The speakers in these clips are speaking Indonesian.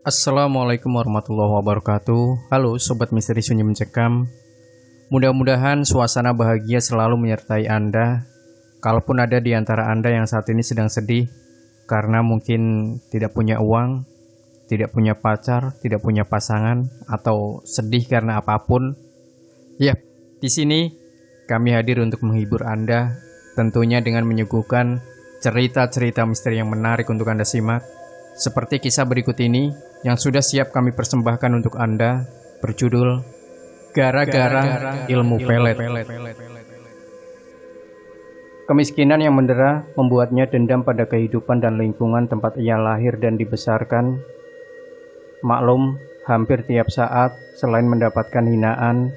Assalamualaikum warahmatullahi wabarakatuh. Halo Sobat Misteri Sunyi Mencekam. Mudah-mudahan suasana bahagia selalu menyertai Anda. Kalaupun ada di antara Anda yang saat ini sedang sedih karena mungkin tidak punya uang, tidak punya pacar, tidak punya pasangan, atau sedih karena apapun, ya, di sini kami hadir untuk menghibur Anda, tentunya dengan menyuguhkan cerita-cerita misteri yang menarik untuk Anda simak. Seperti kisah berikut ini yang sudah siap kami persembahkan untuk Anda, berjudul Gara-gara Ilmu Pelet. Kemiskinan yang mendera membuatnya dendam pada kehidupan dan lingkungan tempat ia lahir dan dibesarkan. Maklum, hampir tiap saat selain mendapatkan hinaan,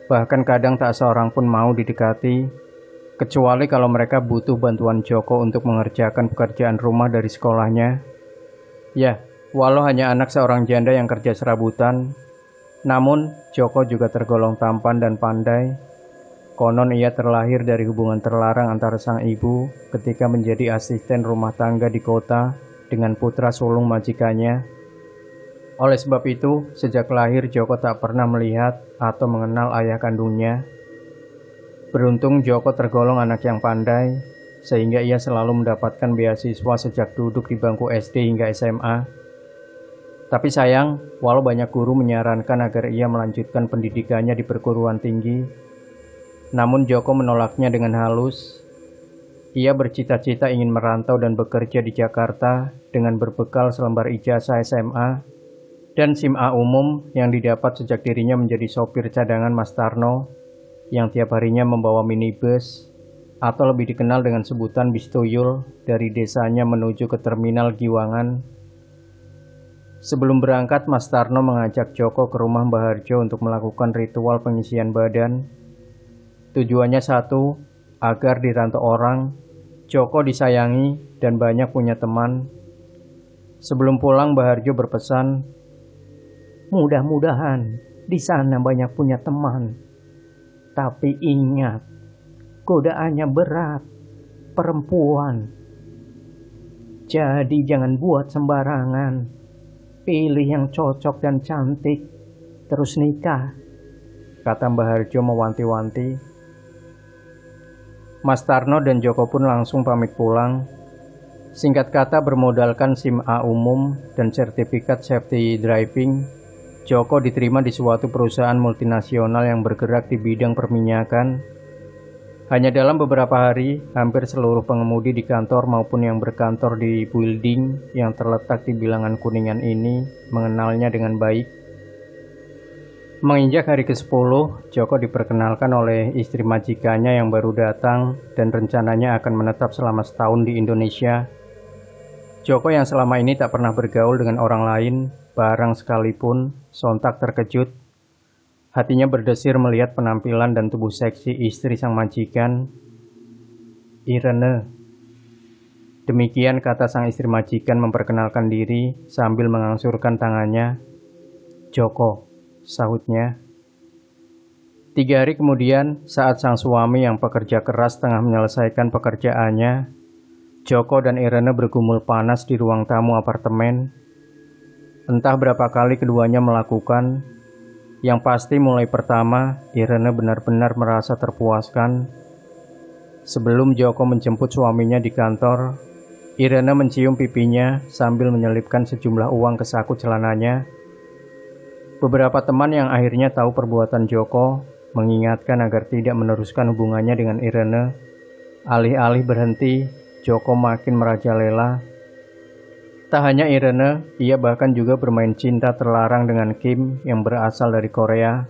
bahkan kadang tak seorang pun mau didekati, kecuali kalau mereka butuh bantuan Joko untuk mengerjakan pekerjaan rumah dari sekolahnya. Ya, walau hanya anak seorang janda yang kerja serabutan, namun Joko juga tergolong tampan dan pandai. Konon ia terlahir dari hubungan terlarang antara sang ibu ketika menjadi asisten rumah tangga di kota dengan putra sulung majikannya. Oleh sebab itu, sejak lahir Joko tak pernah melihat atau mengenal ayah kandungnya. Beruntung Joko tergolong anak yang pandai, sehingga ia selalu mendapatkan beasiswa sejak duduk di bangku SD hingga SMA. Tapi sayang, walau banyak guru menyarankan agar ia melanjutkan pendidikannya di perguruan tinggi, namun Joko menolaknya dengan halus. Ia bercita-cita ingin merantau dan bekerja di Jakarta dengan berbekal selembar ijazah SMA dan SIM A umum yang didapat sejak dirinya menjadi sopir cadangan Mas Tarno yang tiap harinya membawa minibus atau lebih dikenal dengan sebutan bis tuyul dari desanya menuju ke terminal Giwangan. Sebelum berangkat, Mas Tarno mengajak Joko ke rumah Mbah Harjo untuk melakukan ritual pengisian badan. Tujuannya satu, agar dirantau orang, Joko disayangi dan banyak punya teman. Sebelum pulang, Mbah Harjo berpesan, "Mudah-mudahan di sana banyak punya teman. Tapi ingat, godaannya berat, perempuan. Jadi jangan buat sembarangan. Pilih yang cocok dan cantik, terus nikah," kata Mbah Harjo mewanti-wanti. Mas Tarno dan Joko pun langsung pamit pulang. Singkat kata, bermodalkan SIM A umum dan sertifikat safety driving, Joko diterima di suatu perusahaan multinasional yang bergerak di bidang perminyakan. Hanya dalam beberapa hari, hampir seluruh pengemudi di kantor maupun yang berkantor di building yang terletak di bilangan Kuningan ini mengenalnya dengan baik. Menginjak hari ke-10, Joko diperkenalkan oleh istri majikannya yang baru datang dan rencananya akan menetap selama setahun di Indonesia. Joko yang selama ini tak pernah bergaul dengan orang lain, barang sekalipun, sontak terkejut. Hatinya berdesir melihat penampilan dan tubuh seksi istri sang majikan. "Irene." Demikian kata sang istri majikan memperkenalkan diri sambil mengangsurkan tangannya. "Joko," sahutnya. 3 hari kemudian, saat sang suami yang pekerja keras tengah menyelesaikan pekerjaannya, Joko dan Irene bergumul panas di ruang tamu apartemen. Entah berapa kali keduanya melakukan. Yang pasti mulai pertama, Irene benar-benar merasa terpuaskan. Sebelum Joko menjemput suaminya di kantor, Irene mencium pipinya sambil menyelipkan sejumlah uang ke saku celananya. Beberapa teman yang akhirnya tahu perbuatan Joko mengingatkan agar tidak meneruskan hubungannya dengan Irene. Alih-alih berhenti, Joko makin merajalela. Tak hanya Irene, ia bahkan juga bermain cinta terlarang dengan Kim yang berasal dari Korea,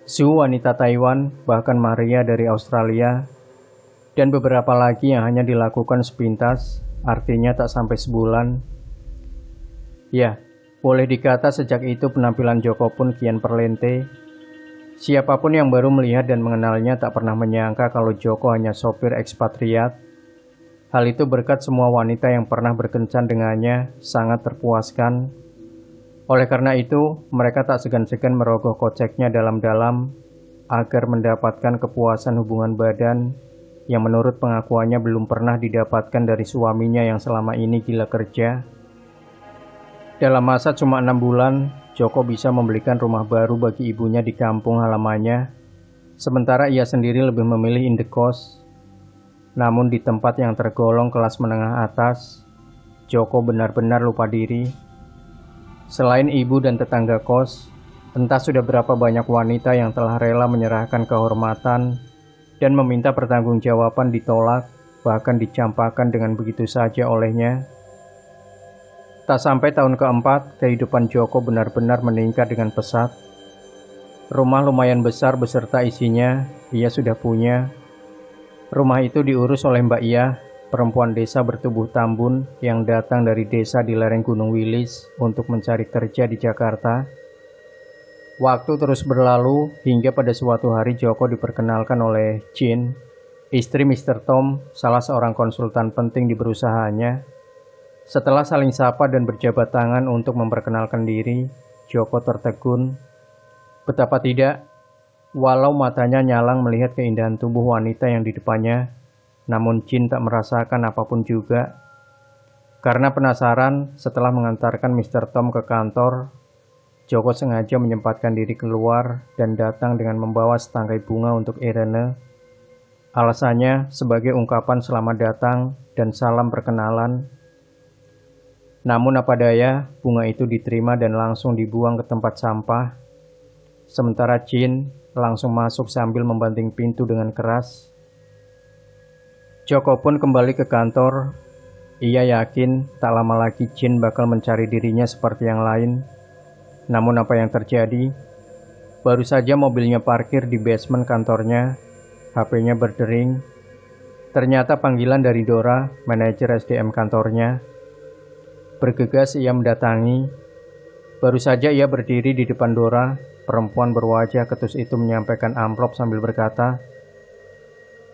Su wanita Taiwan, bahkan Maria dari Australia, dan beberapa lagi yang hanya dilakukan sepintas, artinya tak sampai sebulan. Ya, boleh dikata sejak itu penampilan Joko pun kian perlente. Siapapun yang baru melihat dan mengenalnya tak pernah menyangka kalau Joko hanya sopir ekspatriat. Hal itu berkat semua wanita yang pernah berkencan dengannya sangat terpuaskan. Oleh karena itu, mereka tak segan-segan merogoh koceknya dalam-dalam agar mendapatkan kepuasan hubungan badan yang menurut pengakuannya belum pernah didapatkan dari suaminya yang selama ini gila kerja. Dalam masa cuma 6 bulan, Joko bisa membelikan rumah baru bagi ibunya di kampung halamannya, sementara ia sendiri lebih memilih indekos. Namun di tempat yang tergolong kelas menengah atas, Joko benar-benar lupa diri. Selain ibu dan tetangga kos, entah sudah berapa banyak wanita yang telah rela menyerahkan kehormatan dan meminta pertanggungjawaban ditolak, bahkan dicampakkan dengan begitu saja olehnya. Tak sampai tahun keempat, kehidupan Joko benar-benar meningkat dengan pesat. Rumah lumayan besar beserta isinya, ia sudah punya. Rumah itu diurus oleh Mbak Iyah, perempuan desa bertubuh tambun yang datang dari desa di lereng Gunung Wilis untuk mencari kerja di Jakarta. Waktu terus berlalu hingga pada suatu hari Joko diperkenalkan oleh Jin, istri Mr. Tom, salah seorang konsultan penting di perusahaannya. Setelah saling sapa dan berjabat tangan untuk memperkenalkan diri, Joko tertegun. Betapa tidak, walau matanya nyalang melihat keindahan tubuh wanita yang di depannya, namun Jin tak merasakan apapun juga. Karena penasaran, setelah mengantarkan Mr. Tom ke kantor, Joko sengaja menyempatkan diri keluar dan datang dengan membawa setangkai bunga untuk Irene. Alasannya sebagai ungkapan selamat datang dan salam perkenalan. Namun apa daya, bunga itu diterima dan langsung dibuang ke tempat sampah. Sementara Jin langsung masuk sambil membanting pintu dengan keras. Joko pun kembali ke kantor. Ia yakin tak lama lagi Jin bakal mencari dirinya seperti yang lain. Namun apa yang terjadi? Baru saja mobilnya parkir di basement kantornya, HP-nya berdering. Ternyata panggilan dari Dora, manajer SDM kantornya. Bergegas ia mendatangi. Baru saja ia berdiri di depan Dora, perempuan berwajah ketus itu menyampaikan amplop sambil berkata,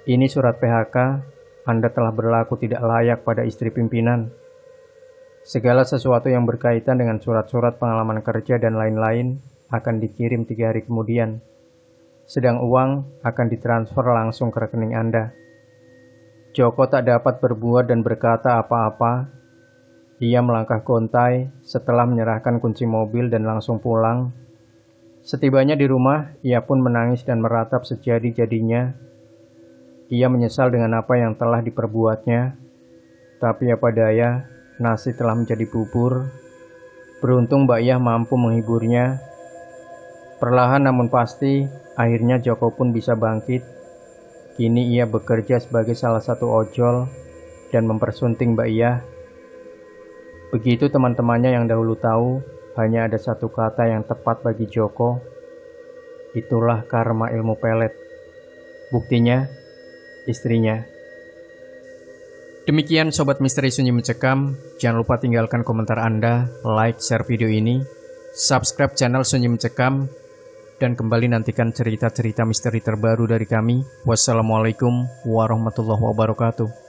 "Ini surat PHK, Anda telah berlaku tidak layak pada istri pimpinan. Segala sesuatu yang berkaitan dengan surat-surat pengalaman kerja dan lain-lain akan dikirim 3 hari kemudian. Sedang uang akan ditransfer langsung ke rekening Anda." Joko tak dapat berbuat dan berkata apa-apa. Ia melangkah gontai setelah menyerahkan kunci mobil dan langsung pulang. Setibanya di rumah, ia pun menangis dan meratap sejadi-jadinya. Ia menyesal dengan apa yang telah diperbuatnya. Tapi apa daya, nasi telah menjadi bubur. Beruntung Mbak Iyah mampu menghiburnya. Perlahan namun pasti, akhirnya Joko pun bisa bangkit. Kini ia bekerja sebagai salah satu ojol dan mempersunting Mbak Iyah. Begitu teman-temannya yang dahulu tahu, hanya ada satu kata yang tepat bagi Joko. Itulah karma ilmu pelet. Buktinya, istrinya. Demikian Sobat Misteri Sunyi Mencekam. Jangan lupa tinggalkan komentar Anda, like, share video ini, subscribe channel Sunyi Mencekam, dan kembali nantikan cerita-cerita misteri terbaru dari kami. Wassalamualaikum warahmatullahi wabarakatuh.